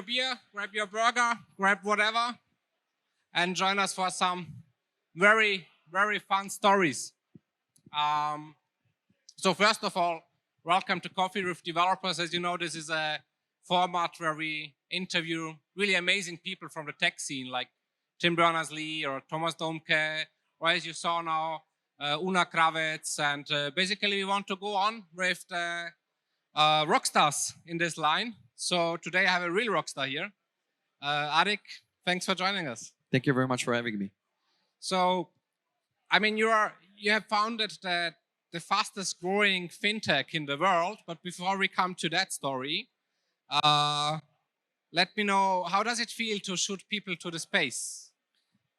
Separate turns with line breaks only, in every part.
beer, grab your burger, grab whatever, and join us for some very, very fun stories. So first of all, welcome to Coffee with Developers. As you know, this is a format where we interview really amazing people from the tech scene, like Tim Berners-Lee or Thomas Domke, or as you saw now, Una Kravets. And basically, we want to go on with the rock stars in this line. So today I have a real rock star here. Arik, thanks for joining us.
Thank you very much for having me.
So, I mean, you have founded the fastest growing fintech in the world. But before we come to that story, let me know, how does it feel to shoot people to the space?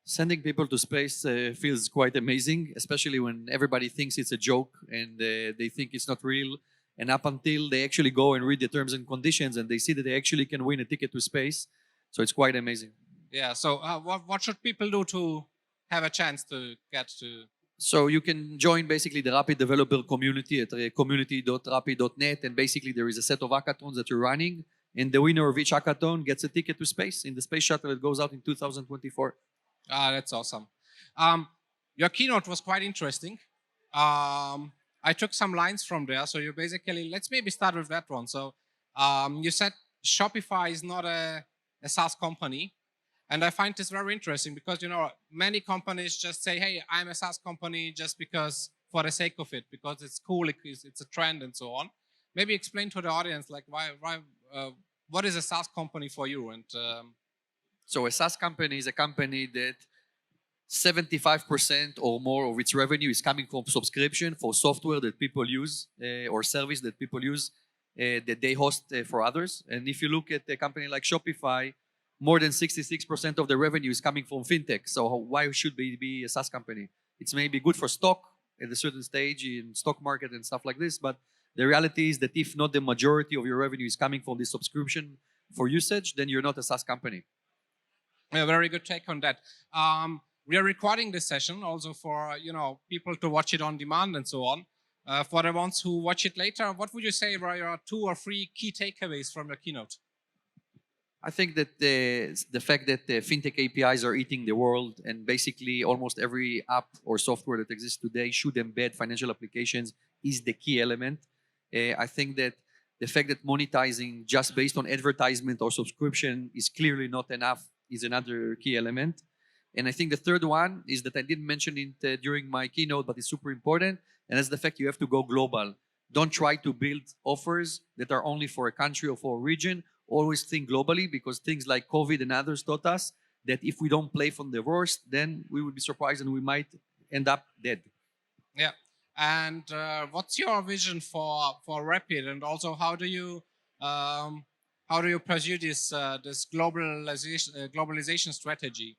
Sending people to space feels quite amazing, especially when everybody thinks it's a joke and they think it's not real. And up until they actually go and read the terms and conditions and they see that they actually can win a ticket to space. So it's quite amazing.
Yeah, so what should people do to have a chance to get to?
So you can join basically the Rapyd developer community at community.rapyd.net, and basically there is a set of hackathons that you're running, and the winner of each hackathon gets a ticket to space in the space shuttle that goes out in 2024.
Ah, that's awesome. Your keynote was quite interesting. I took some lines from there. So you basically, let's maybe start with that one. So you said Shopify is not a SaaS company. And I find this very interesting because, you know, many companies just say, hey, I'm a SaaS company just because for the sake of it, because it's cool, it's a trend and so on. Maybe explain to the audience, like, what is a SaaS company for you? And
So a SaaS company is a company that 75% or more of its revenue is coming from subscription for software that people use or service that people use that they host for others. And if you look at a company like Shopify, more than 66% of the revenue is coming from fintech. So why should we be a SaaS company? It's maybe good for stock at a certain stage in stock market and stuff like this. But the reality is that if not the majority of your revenue is coming from this subscription for usage, then you're not a SaaS company.
A very good take on that. We are recording this session also for, you know, people to watch it on demand and so on. For the ones who watch it later, what would you say were your 2 or 3 key takeaways from your keynote?
I think that the fact that the fintech APIs are eating the world, and basically almost every app or software that exists today should embed financial applications is the key element. I think that the fact that monetizing just based on advertisement or subscription is clearly not enough is another key element. And I think the third one is that I didn't mention it during my keynote, but it's super important, and that's the fact you have to go global. Don't try to build offers that are only for a country or for a region. Always think globally, because things like COVID and others taught us that if we don't play from the worst, then we would be surprised and we might end up dead.
Yeah. And what's your vision for Rapyd, and also how do you pursue this globalization strategy?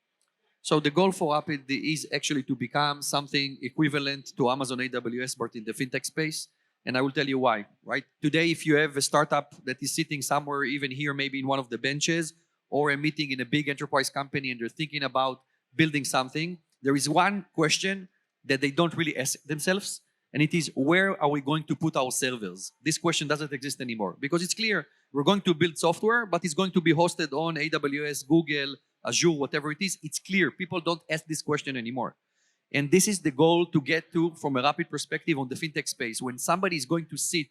So the goal for Rapyd is actually to become something equivalent to Amazon AWS, but in the fintech space. And I will tell you why, right? Today, if you have a startup that is sitting somewhere, even here, maybe in one of the benches, or a meeting in a big enterprise company, and they're thinking about building something, there is one question that they don't really ask themselves, and it is, where are we going to put our servers? This question doesn't exist anymore, because it's clear, we're going to build software, but it's going to be hosted on AWS, Google, Azure, whatever it is. It's clear, people don't ask this question anymore. And this is the goal to get to from a Rapyd perspective on the fintech space. When somebody is going to sit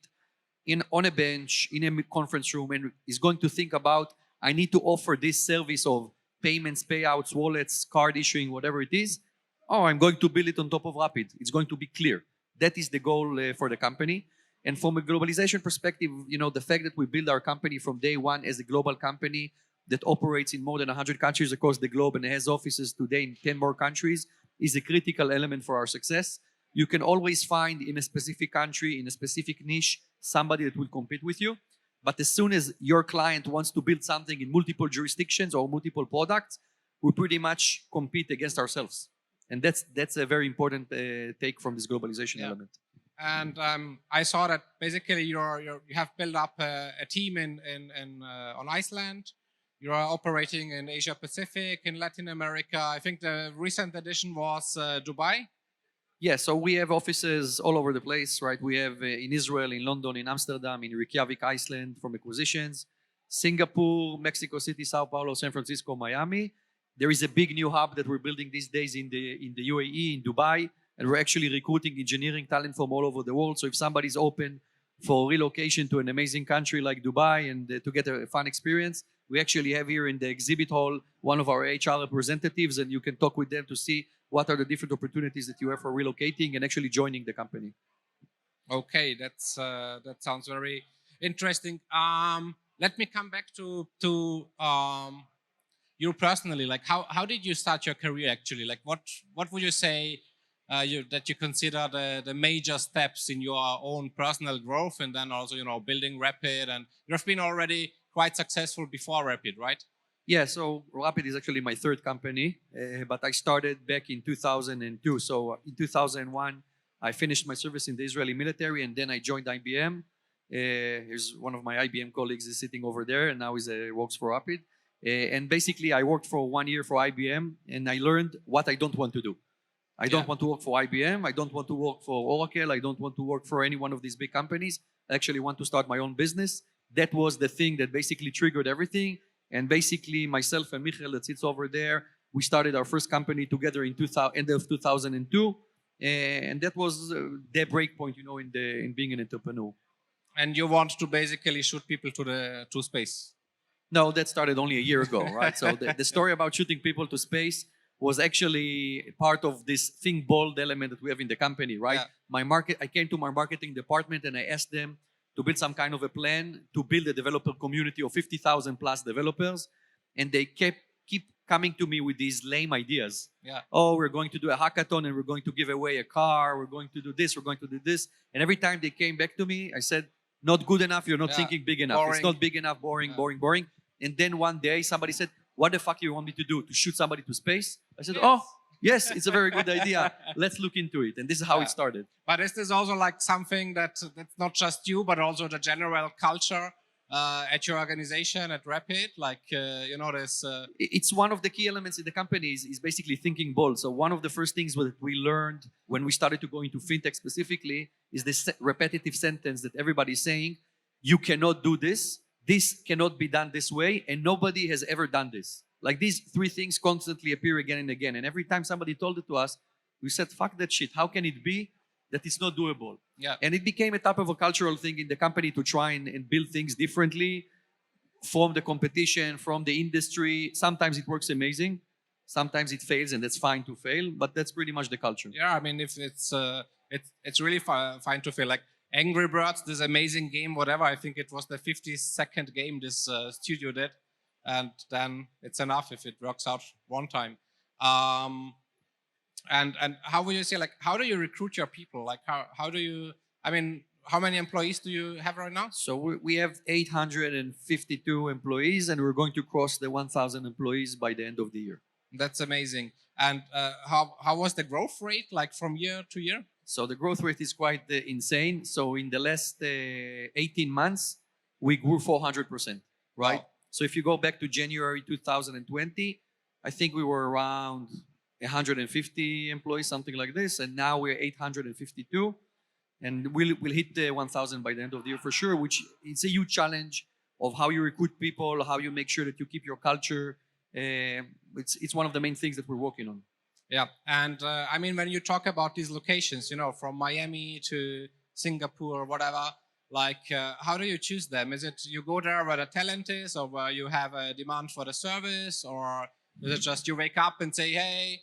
on a bench, in a conference room, and is going to think about, I need to offer this service of payments, payouts, wallets, card issuing, whatever it is. Oh, I'm going to build it on top of Rapyd. It's going to be clear. That is the goal for the company. And from a globalization perspective, you know, the fact that we build our company from day one as a global company that operates in more than 100 countries across the globe and has offices today in 10 more countries is a critical element for our success. You can always find in a specific country, in a specific niche, somebody that will compete with you. But as soon as your client wants to build something in multiple jurisdictions or multiple products, we pretty much compete against ourselves. And that's a very important take from this globalization element.
And I saw that basically you have built up a team on Iceland. You are operating in Asia Pacific, in Latin America. I think the recent addition was Dubai.
Yeah, so we have offices all over the place, right? We have in Israel, in London, in Amsterdam, in Reykjavik, Iceland from acquisitions. Singapore, Mexico City, Sao Paulo, San Francisco, Miami. There is a big new hub that we're building these days in the UAE, in Dubai, and we're actually recruiting engineering talent from all over the world. So if somebody's open for relocation to an amazing country like Dubai and to get a fun experience, we actually have here in the exhibit hall one of our HR representatives, and you can talk with them to see what are the different opportunities that you have for relocating and actually joining the company.
Okay, that sounds very interesting. Let me come back to you personally. Like, how did you start your career actually? Like, what would you say that you consider the major steps in your own personal growth, and then also building Rapyd, and you've been already quite successful before Rapyd, right?
Yeah, so Rapyd is actually my third company, but I started back in 2002. So in 2001, I finished my service in the Israeli military, and then I joined IBM. Here's one of my IBM colleagues is sitting over there, and now he works for Rapyd. And basically, I worked for 1 year for IBM, and I learned what I don't want to do. I don't want to work for IBM. I don't want to work for Oracle. I don't want to work for any one of these big companies. I actually want to start my own business. That was the thing that basically triggered everything. And basically, myself and Michael that sits over there, we started our first company together in end of 2002. And that was the break point, in being an entrepreneur.
And you want to basically shoot people to space?
No, that started only a year ago, right? So the story about shooting people to space was actually part of this think bold element that we have in the company, right? Yeah. I came to my marketing department and I asked them to build some kind of a plan to build a developer community of 50,000 plus developers. And they keep coming to me with these lame ideas.
Yeah.
Oh, we're going to do a hackathon and we're going to give away a car. We're going to do this. We're going to do this. And every time they came back to me, I said, not good enough. You're not thinking big enough. Boring. It's not big enough. Boring, boring. And then one day somebody said, what the fuck you want me to do? To shoot somebody to space? I said, oh, yes, it's a very good idea. Let's look into it. And this is how it started.
But is this also like something that's not just you, but also the general culture at your organization, at Rapyd? Like, this...
It's one of the key elements in the company is basically thinking bold. So one of the first things that we learned when we started to go into fintech specifically is this repetitive sentence that everybody's saying, you cannot do this. This cannot be done this way, and nobody has ever done this. Like these three things constantly appear again and again. And every time somebody told it to us, we said, fuck that shit. How can it be that it's not doable?
Yeah.
And it became a type of a cultural thing in the company to try and build things differently from the competition, from the industry. Sometimes it works amazing. Sometimes it fails, and that's fine to fail, but that's pretty much the culture.
Yeah, I mean, if it's really fine to fail. Like, Angry Birds, this amazing game, whatever. I think it was the 52nd game this studio did, and then it's enough if it works out one time. And how would you say, like, how do you recruit your people? Like, how do you? I mean, how many employees do you have right now?
So we have 852 employees, and we're going to cross the 1,000 employees by the end of the year.
That's amazing. And how was the growth rate, like, from year to year?
So the growth rate is quite insane. So in the last 18 months, we grew 400%, right? Wow. So if you go back to January 2020, I think we were around 150 employees, something like this. And now we're 852. And we'll hit the 1,000 by the end of the year for sure, which it's a huge challenge of how you recruit people, how you make sure that you keep your culture. It's one of the main things that we're working on.
Yeah, and I mean, when you talk about these locations, from Miami to Singapore or whatever, like, how do you choose them? Is it you go there where the talent is, or where you have a demand for the service, or is it just you wake up and say, hey,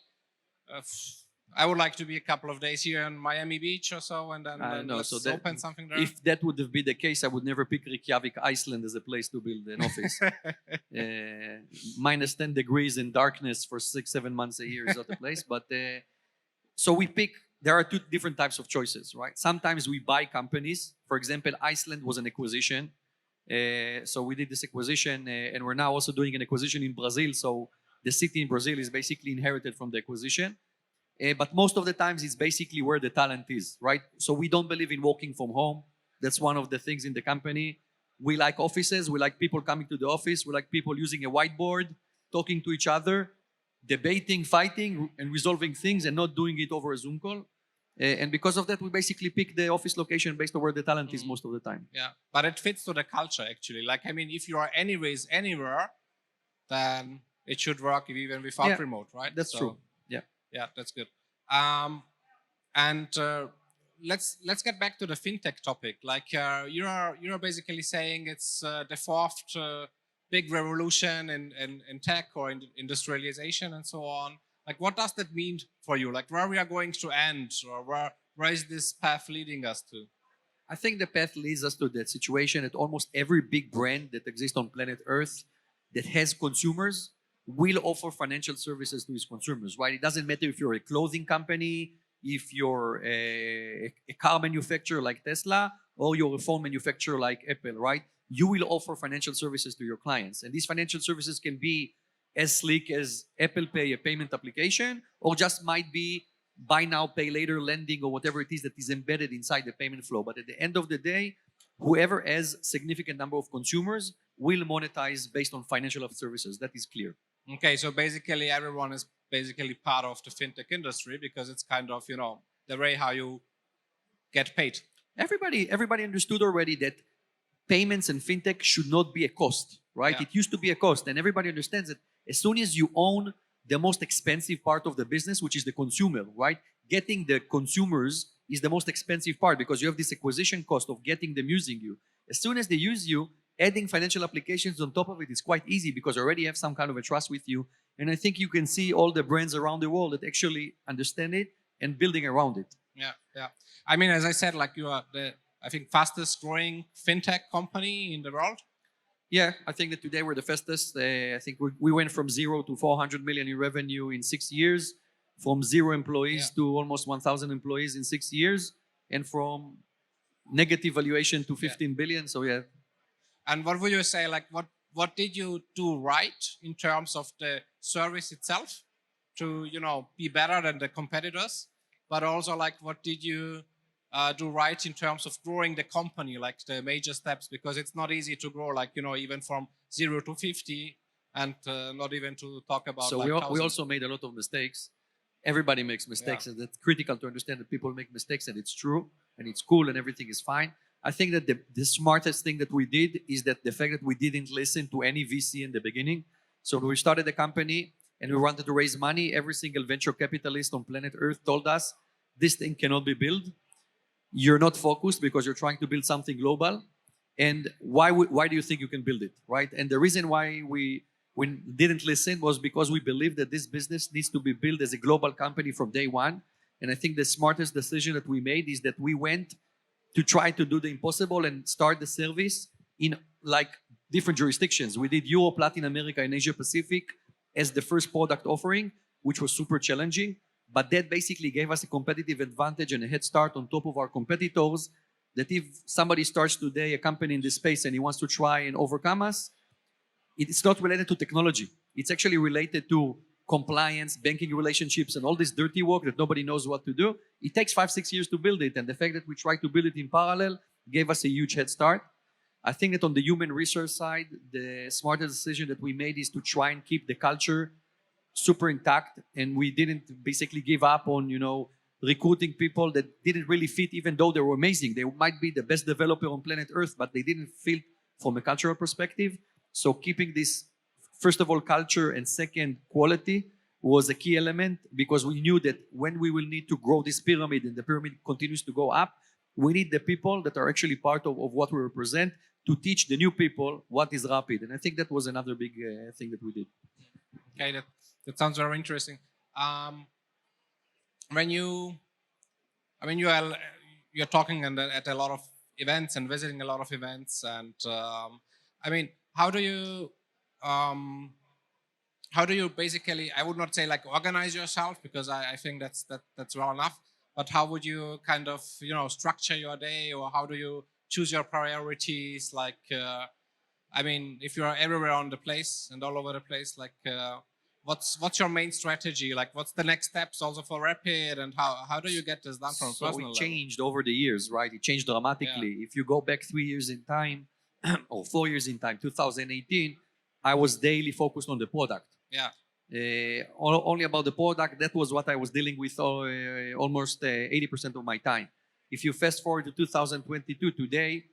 I would like to be a couple of days here in Miami Beach or so, and then let's open something there? If
that would have been the case, I would never pick Reykjavik, Iceland as a place to build an office. Minus 10 degrees in darkness for 6-7 months a year is not the place. But so we pick, there are two different types of choices, right? Sometimes we buy companies. For example, Iceland was an acquisition. So we did this acquisition, and we're now also doing an acquisition in Brazil. So the city in Brazil is basically inherited from the acquisition. But most of the times it's basically where the talent is, right? So we don't believe in working from home. That's one of the things in the company. We like offices. We like people coming to the office. We like people using a whiteboard, talking to each other, debating, fighting, and resolving things, and not doing it over a Zoom call. And because of that, we basically pick the office location based on where the talent is most of the time.
Yeah, but it fits to the culture actually. Like, I mean, if you are anyways anywhere, then it should work even without remote, right?
That's true.
Yeah, that's good. And let's get back to the fintech topic. Like, you're basically saying it's the fourth big revolution in tech or in industrialization and so on. Like, what does that mean for you? Like, where we are going to end, or where is this path leading us to?
I think the path leads us to that situation that almost every big brand that exists on planet Earth that has consumers will offer financial services to its consumers, right? It doesn't matter if you're a clothing company, if you're a car manufacturer like Tesla, or you're a phone manufacturer like Apple, right? You will offer financial services to your clients. And these financial services can be as sleek as Apple Pay, a payment application, or just might be buy now, pay later lending, or whatever it is that is embedded inside the payment flow. But at the end of the day, whoever has significant number of consumers will monetize based on financial services. That is clear.
Okay, so basically everyone is basically part of the fintech industry because it's kind of, you know, the way how you get paid.
Everybody understood already that payments and fintech should not be a cost, right? It used to be a cost, and everybody understands that as soon as you own the most expensive part of the business, which is the consumer, right? Getting the consumers is the most expensive part because you have this acquisition cost of getting them using you. As soon as they use you, adding financial applications on top of it is quite easy because you already have some kind of a trust with you. And I think you can see all the brands around the world that actually understand it and building around it.
Yeah. I mean, as I said, like, you are the, I think, fastest growing fintech company in the world.
Yeah, I think that today we're the fastest. I think we went from 0 to 400 million in revenue in 6 years, from 0 employees to almost 1,000 employees in 6 years, and from negative valuation to 15 billion. So yeah.
And what would you say, like, what did you do right in terms of the service itself to, you know, be better than the competitors? But also, like, what did you do right in terms of growing the company, like the major steps? Because it's not easy to grow, like, you know, even from 0 to 50, and not even to talk about.
So
like
we also made a lot of mistakes. Everybody makes mistakes, and it's critical to understand that people make mistakes, and it's true, and it's cool, and everything is fine. I think that the smartest thing that we did is that the fact that we didn't listen to any VC in the beginning. So when we started the company and we wanted to raise money, every single venture capitalist on planet Earth told us, this thing cannot be built. You're not focused because you're trying to build something global. And why do you think you can build it, right? And the reason why we didn't listen was because we believe that this business needs to be built as a global company from day one. And I think the smartest decision that we made is that we went to try to do the impossible and start the service in like different jurisdictions. We did Europe, Latin America, and Asia Pacific as the first product offering, which was super challenging. But that basically gave us a competitive advantage and a head start on top of our competitors, that if somebody starts today a company in this space and he wants to try and overcome us, it's not related to technology. It's actually related to compliance, banking relationships, and all this dirty work that nobody knows what to do. It takes 5-6 years to build it, and the fact that we tried to build it in parallel gave us a huge head start. I think that on the human resource side, the smartest decision that we made is to try and keep the culture super intact, and we didn't basically give up on, you know, recruiting people that didn't really fit, even though they were amazing. They might be the best developer on planet Earth, but they didn't fit from a cultural perspective. So keeping this, first of all, culture, and second, quality was a key element, because we knew that when we will need to grow this pyramid and the pyramid continues to go up, we need the people that are actually part of what we represent to teach the new people what is Rapyd. And I think that was another big thing that we did.
Okay, that sounds very interesting. When you're talking at a lot of events and visiting a lot of events, and I mean, how do you basically, I would not say like organize yourself, because I think that's well enough, but how would you kind of, you know, structure your day, or how do you choose your priorities? Like, I mean, if you are everywhere on the place and all over the place, like, what's your main strategy? Like, what's the next steps also for Rapyd, and how do you get this done from a personal level?
So it changed over the years, right? It changed dramatically. Yeah. If you go back 3 years in time, or 4 years in time, 2018, I was daily focused on the product.
Yeah.
only about the product. That was what I was dealing with almost 80% of my time. If you fast forward to 2022 today,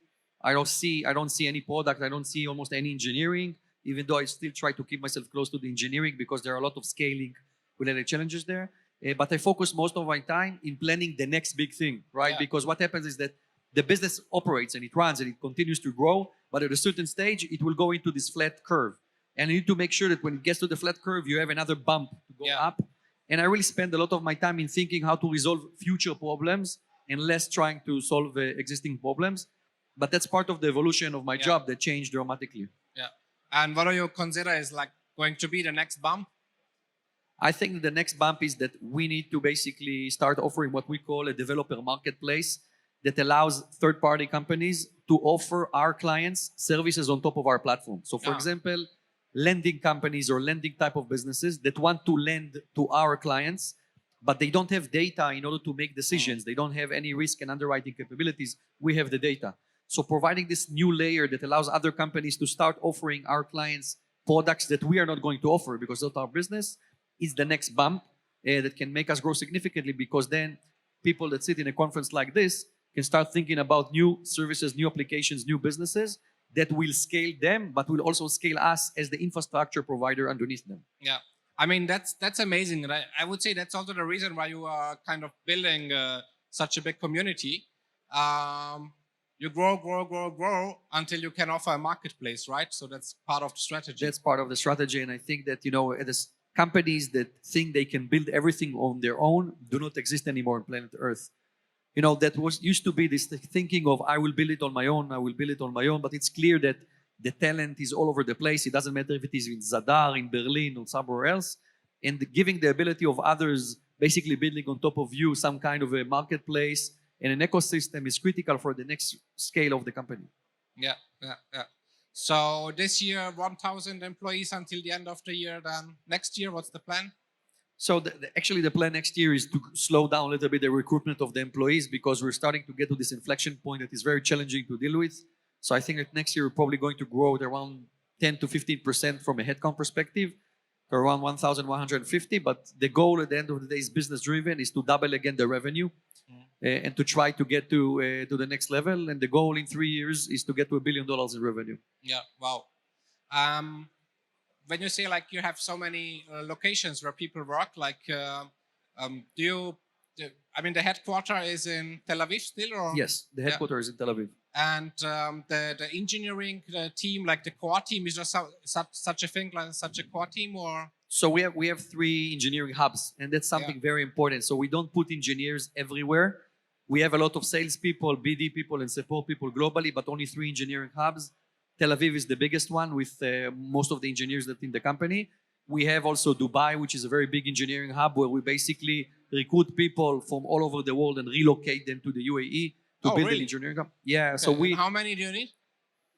I don't see any product. I don't see almost any engineering, even though I still try to keep myself close to the engineering because there are a lot of scaling related challenges there. But I focus most of my time in planning the next big thing, right?
Yeah.
Because what happens is that the business operates and it runs and it continues to grow, but at a certain stage, it will go into this flat curve. And you need to make sure that when it gets to the flat curve, you have another bump to go up. And I really spend a lot of my time in thinking how to resolve future problems and less trying to solve existing problems. But that's part of the evolution of my job that changed dramatically.
Yeah. And what do you consider is like going to be the next bump?
I think the next bump is that we need to basically start offering what we call a developer marketplace that allows third-party companies to offer our clients services on top of our platform. So for example, lending companies or lending type of businesses that want to lend to our clients, but they don't have data in order to make decisions. They don't have any risk and underwriting capabilities. We have the data. So providing this new layer that allows other companies to start offering our clients products that we are not going to offer because of our business is the next bump that can make us grow significantly, because then people that sit in a conference like this can start thinking about new services, new applications, new businesses that will scale them, but will also scale us as the infrastructure provider underneath them.
Yeah. I mean, that's amazing. And I would say that's also the reason why you are kind of building such a big community. You grow until you can offer a marketplace, right? So that's part of the strategy.
That's part of the strategy. And I think that, companies that think they can build everything on their own do not exist anymore on planet Earth. That used to be this thinking of, I will build it on my own, I will build it on my own. But it's clear that the talent is all over the place. It doesn't matter if it is in Zadar, in Berlin, or somewhere else. And giving the ability of others basically building on top of you some kind of a marketplace and an ecosystem is critical for the next scale of the company.
Yeah. So this year, 1,000 employees until the end of the year. Then next year, what's the plan?
So actually the plan next year is to slow down a little bit the recruitment of the employees, because we're starting to get to this inflection point that is very challenging to deal with. So I think that next year we're probably going to grow at around 10 to 15% from a headcount perspective to around 1,150. But the goal at the end of the day is business driven, is to double again the revenue and to try to get to the next level. And the goal in 3 years is to get to $1 billion in revenue.
Yeah, wow. When you say like you have so many locations where people work, like the headquarters is in Tel Aviv still, or?
Yes, the headquarters is in Tel Aviv.
And the engineering team, like the core team, is there such a thing, like such a core team, or?
So we have 3 engineering hubs, and that's something very important. So we don't put engineers everywhere. We have a lot of salespeople, BD people, and support people globally, but only 3 engineering hubs. Tel Aviv is the biggest one with most of the engineers that in the company. We have also Dubai, which is a very big engineering hub where we basically recruit people from all over the world and relocate them to the UAE to build an engineering hub. Yeah. Okay. So
how many do you need?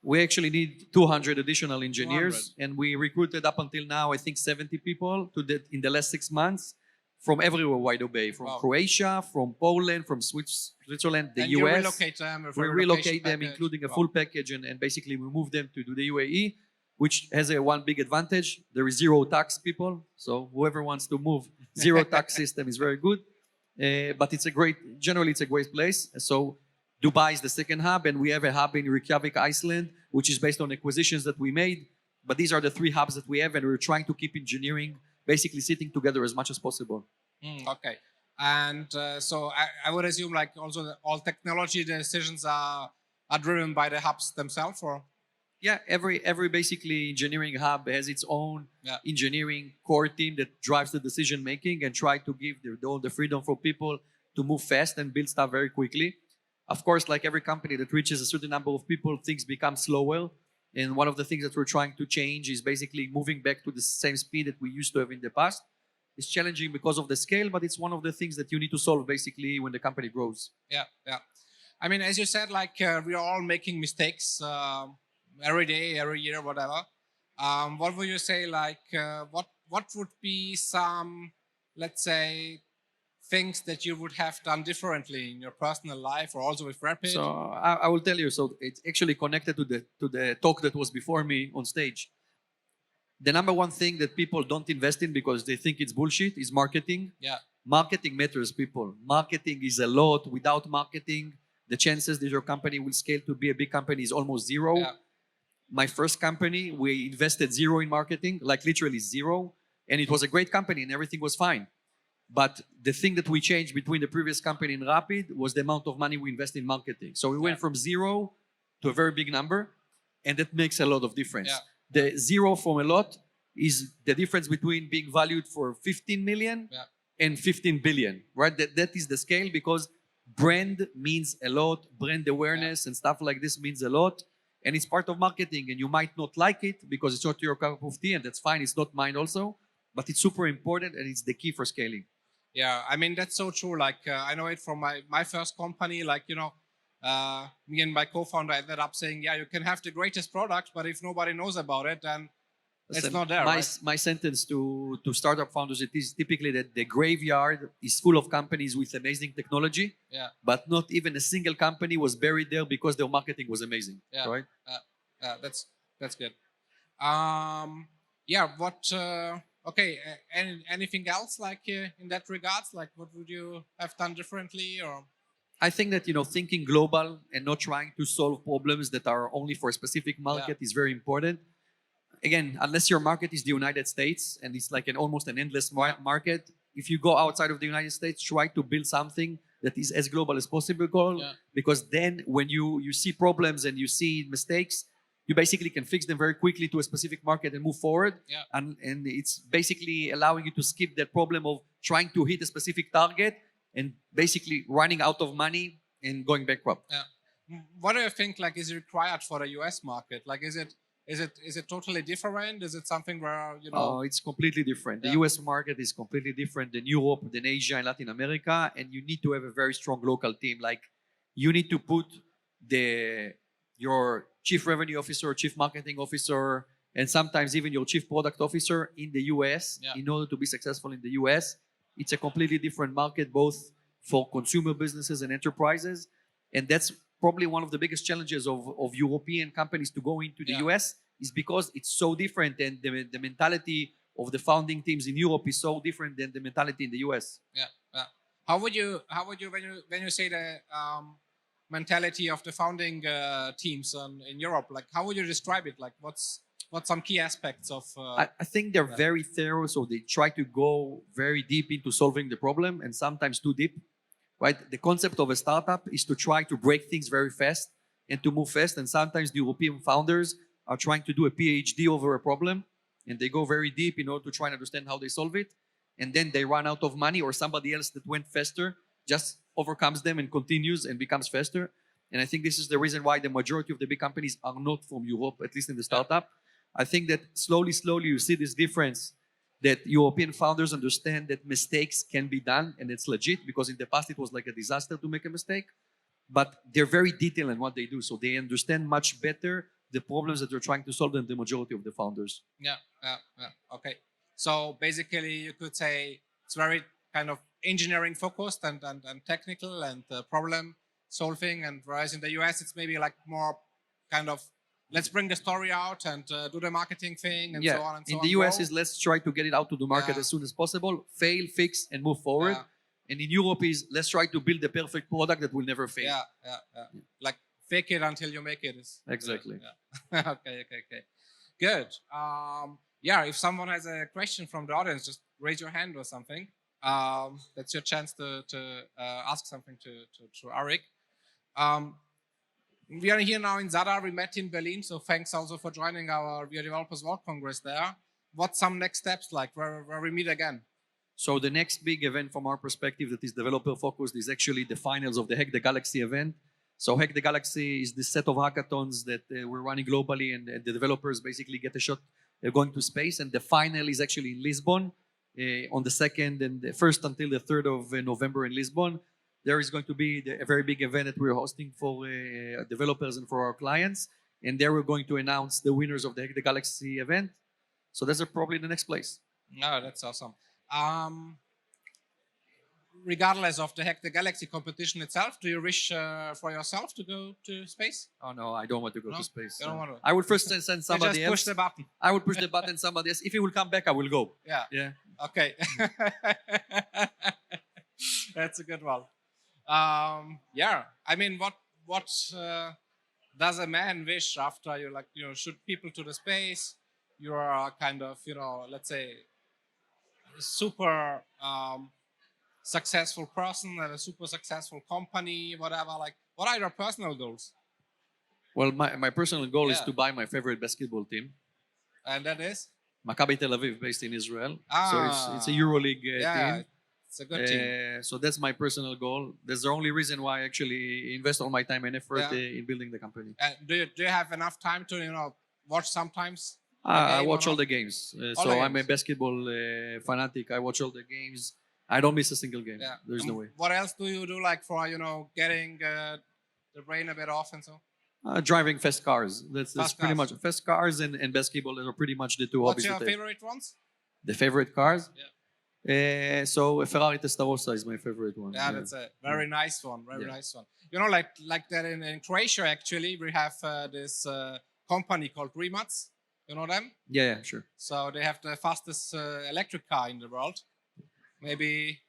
We actually need 200 additional engineers, 200. And we recruited up until now, I think 70 people in the last 6 months from everywhere, wide Bay, from Croatia, from Poland, from Switzerland, the US.
You relocate them.
We relocate them, including a full package, and basically we move them to the UAE, which has one big advantage. There is zero tax, people. So whoever wants to move, zero tax system is very good. But generally it's a great place. So Dubai is the second hub, and we have a hub in Reykjavik, Iceland, which is based on acquisitions that we made. But these are the 3 hubs that we have, and we're trying to keep engineering basically sitting together as much as possible.
Okay. And so I would assume like also all technology decisions are driven by the hubs themselves, or?
Yeah, every basically engineering hub has its own engineering core team that drives the decision making and try to give all the freedom for people to move fast and build stuff very quickly. Of course, like every company that reaches a certain number of people, things become slower. And one of the things that we're trying to change is basically moving back to the same speed that we used to have in the past. It's challenging because of the scale, but it's one of the things that you need to solve basically when the company grows.
Yeah. I mean, as you said, like we are all making mistakes every day, every year, whatever. What would you say, like what would be some, let's say, things that you would have done differently in your personal life or also with Rapyd?
So I will tell you. So it's actually connected to the talk that was before me on stage. The number one thing that people don't invest in because they think it's bullshit is marketing.
Yeah.
Marketing matters, people. Marketing is a lot. Without marketing, the chances that your company will scale to be a big company is almost zero.
Yeah.
My first company, we invested zero in marketing, like literally zero. And it was a great company and everything was fine. But the thing that we changed between the previous company and Rapyd was the amount of money we invest in marketing. So we went from zero to a very big number, and that makes a lot of difference.
Yeah.
The zero from a lot is the difference between being valued for 15 million and 15 billion, right? That is the scale, because brand means a lot, brand awareness and stuff like this means a lot, and it's part of marketing, and you might not like it because it's not your cup of tea, and that's fine, it's not mine also, but it's super important and it's the key for scaling.
Yeah, I mean, that's so true. Like, I know it from my first company, like, you know, me and my co-founder ended up saying, yeah, you can have the greatest product, but if nobody knows about it, then it's not there, right?
My sentence to startup founders, it is typically that the graveyard is full of companies with amazing technology, but not even a single company was buried there because their marketing was amazing, right?
That's good. Yeah, what... Okay, anything else like in that regards? Like, what would you have done differently? Or
I think that, you know, thinking global and not trying to solve problems that are only for a specific market is very important. Again, unless your market is the United States and it's like almost an endless market, if you go outside of the United States, try to build something that is as global as possible, because then when you see problems and you see mistakes, you basically can fix them very quickly to a specific market and move forward. And it's basically allowing you to skip that problem of trying to hit a specific target and basically running out of money and going bankrupt.
What do you think like is required for the US market? Like, is it totally different? Is it something where, you know?
Oh, it's completely different. The US market is completely different than Europe, than Asia and Latin America, and you need to have a very strong local team. Like, you need to put your chief revenue officer, chief marketing officer, and sometimes even your chief product officer in the US in order to be successful in the US. It's a completely different market, both for consumer businesses and enterprises. And that's probably one of the biggest challenges of European companies to go into the US, is because it's so different, and the mentality of the founding teams in Europe is so different than the mentality in the US.
How would you when you say the mentality of the founding teams in Europe, like how would you describe it? Like what's some key aspects of
I think they're very thorough, so they try to go very deep into solving the problem, and sometimes too deep, right? The concept of a startup is to try to break things very fast and to move fast, and sometimes the European founders are trying to do a PhD over a problem, and they go very deep in order to try and understand how they solve it, and then they run out of money, or somebody else that went faster just overcomes them and continues and becomes faster. And I think this is the reason why the majority of the big companies are not from Europe, at least in the startup. I think that slowly you see this difference, that European founders understand that mistakes can be done, and it's legit, because in the past it was like a disaster to make a mistake. But they're very detailed in what they do, so they understand much better the problems that they're trying to solve than the majority of the founders.
Okay. So basically you could say it's very kind of engineering focused and technical and problem solving, and whereas in the US it's maybe like more kind of let's bring the story out and do the marketing thing and so on and so on.
In the US is let's try to get it out to the market as soon as possible, fail, fix, and move forward. And in Europe is let's try to build the perfect product that will never fail.
Like fake it until you make it.
Exactly.
Okay. Good. If someone has a question from the audience, just raise your hand or something. That's your chance to ask something to Arik. We are here now in Zadar. We met in Berlin, so thanks also for joining our WeAreDevelopers World Congress there. What's some next steps like where we meet again?
So the next big event from our perspective that is developer focused is actually the finals of the Hack the Galaxy event. So Hack the Galaxy is this set of hackathons that we're running globally, and the developers basically get a shot going to space. And the final is actually in Lisbon on the 2nd and the 1st until the 3rd of November in Lisbon. There is going to be a very big event that we're hosting for developers and for our clients. And there we're going to announce the winners of the Hack the Galaxy event. So that's probably the next place.
No, that's awesome. regardless of the Hack the Galaxy competition itself, do you wish for yourself to go to space?
Oh no, I don't want to go
No?
to space.
You don't want to.
I would first send
You
somebody
just
else.
push the button.
I would push the button. Somebody else. If he will come back, I will go.
Yeah.
Yeah.
Okay. That's a good one. Yeah. I mean, what does a man wish after you shoot people to the space? You are kind of, let's say, super successful person at a super successful company, whatever. Like, what are your personal goals?
Well, my personal goal is
Yeah.
to buy my favorite basketball team,
And that is?
Maccabi Tel Aviv, based in Israel. So it's a
Ah,
EuroLeague
Yeah,
team.
it's a good team.
So that's my personal goal. That's the only reason why I actually invest all my time and effort
Yeah.
in building the company.
Do you have enough time to watch sometimes?
I
game
watch
or
all
not?
the games.
All
So
the
I'm a
games.
basketball fanatic. I watch all the games. I don't miss a single game.
Yeah.
There's no way.
What else do you do, like for getting the brain a bit off and so?
Driving fast cars. That's
Fast
pretty
cars.
much fast cars and basketball are pretty much the two
What's
hobbies
your
that I have.
favorite ones?
The favorite cars?
Yeah.
So a Ferrari Testarossa is my favorite one.
Yeah, that's a very nice one. Very
Yeah.
nice one. Like that in Croatia, actually, we have this company called Rimac. You know them?
Yeah, sure.
So they have the fastest electric car in the world. Maybe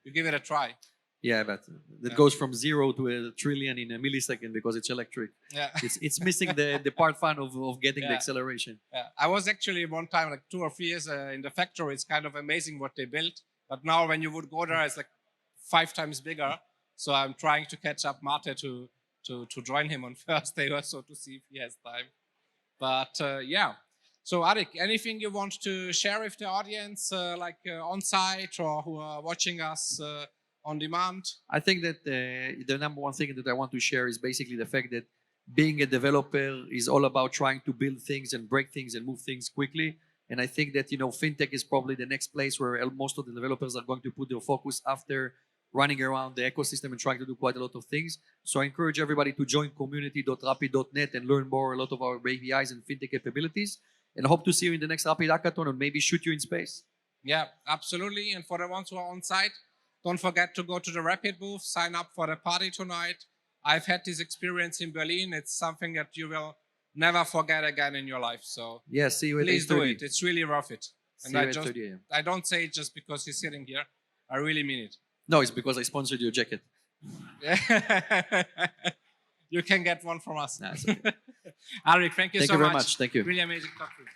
you give it a try.
Yeah, but that
Yeah.
goes from 0 to a trillion in a millisecond because it's electric.
Yeah.
It's missing the part fun of getting the
Yeah.
acceleration.
Yeah. I was actually one time, like 2 or 3 years in the factory. It's kind of amazing what they built. But now when you would go there, it's like 5 times bigger. So I'm trying to catch up Mate to join him on Thursday or so to see if he has time. But yeah. So Arik, anything you want to share with the audience, on site or who are watching us on demand?
I think that the number one thing that I want to share is basically the fact that being a developer is all about trying to build things and break things and move things quickly. And I think that fintech is probably the next place where most of the developers are going to put their focus after running around the ecosystem and trying to do quite a lot of things. So I encourage everybody to join community.rapyd.net and learn more a lot of our APIs and fintech capabilities. And I hope to see you in the next Rapyd Hackathon and maybe shoot you in space.
Yeah, absolutely. And for the ones who are on site, don't forget to go to the Rapyd booth, sign up for the party tonight. I've had this experience in Berlin. It's something that you will never forget again in your life. So
Yeah, see you at
please do
8:30.
it. It's really worth it.
See you at 30 a.m.
I don't say it just because he's sitting here. I really mean it.
No, it's because I sponsored your jacket.
You can get one from us.
Nah, it's okay.
Arik, thank you
Thank
so
you very
much.
much. Thank you.
Really amazing talk to you.